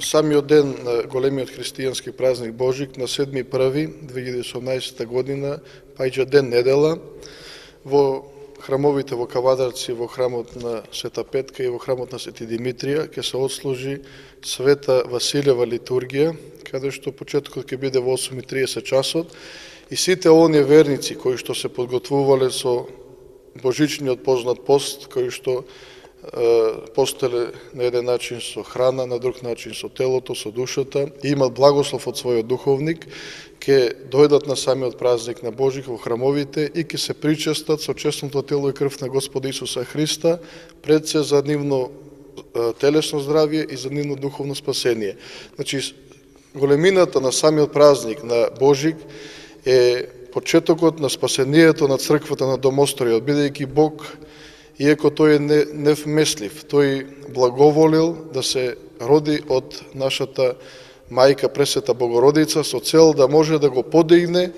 самиот ден на големиот христијански празник Божик, на 7.1.2018 година, паѓа ден недела, во храмовите во Кавадарци, во храмот на Света Петка и во храмот на Свети Димитрија ќе се отслужи Света Василева литургија, каде што почетокот ќе биде во 8:30 часот, и сите оние верници кои што се подготвувале со божичниот познат пост, кои што постеле на еден начин со храна, на друг начин со телото, со душата, и имат благослов од својот духовник, ќе дојдат на самиот празник на Божик во храмовите и ќе се причестат со честното тело и крв на Господа Исуса Христа, пред се за нивно телесно здравје и за нивно духовно спасение. Значи, големината на самиот празник на Божик е почетокот на спасението на црквата на Домосториот, бидејќи Бог, иако тој е невмеслив, тој благоволил да се роди од нашата мајка Пресвета Богородица со цел да може да го подигне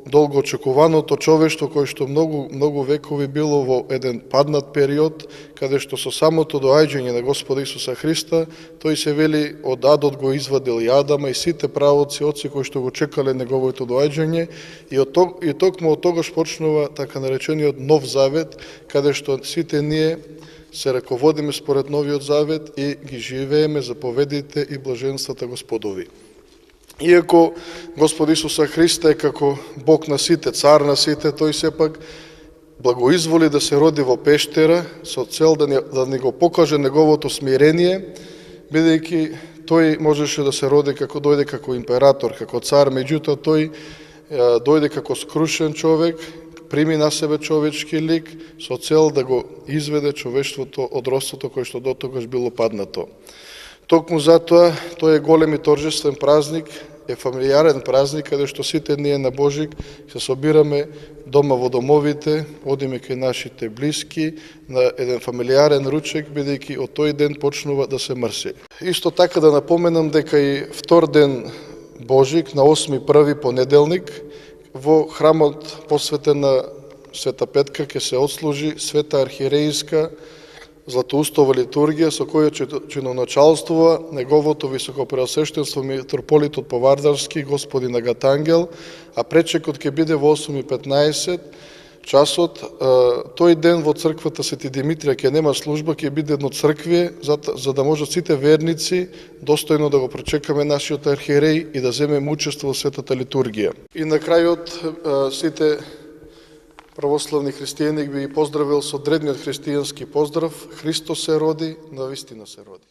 долго очекуваното човештво кој што многу векови било во еден паднат период, каде што со самото доаѓање на Господа Исуса Христа, тој се вели од адот го извадил и Адама и сите праоци, отци кои што го чекале неговото доаѓање, и токму од тогаш почнува така наречениот Нов Завет, каде што сите ние се раководиме според Новиот Завет и ги живееме заповедите и блаженствата Господови. Иако Господ Исуса Христа е како Бог на сите, цар на сите, тој сепак благоизволи да се роди во пештера со цел да ни го покаже неговото смирение, бидејќи тој можеше да се роди како дојде како император, како цар, меѓутоа тој дојде како скрушен човек, прими на себе човечки лик со цел да го изведе човештвото од робството кое што дотогаш било паднато. Токму затоа тој е голем и торжествен празник, е фамилијарен празник, каде што сите ние на Божик се собираме дома во домовите, одиме кај нашите блиски на еден фамилијарен ручек, бидејќи од тој ден почнува да се мрси. Исто така да напоменам дека и втор ден Божик, на 8.1. понеделник, во храмот посветен на Света Петка ќе се отслужи Света архиерејска Златоустова литургија, со која чиноначалствува неговото високопреосвещенство митрополитот Повардарски господин Агатангел, а пречекот ќе биде во 8:15 часот. Тој ден во црквата Свети Димитрија ќе нема служба, ќе биде едно црквие, за да можат сите верници достојно да го пречекаме нашиот архиереј и да земеме учество во светата литургија. И на крајот сите православни христијани би ги поздравил со древниот христијански поздрав: Христос се роди, навистина се роди.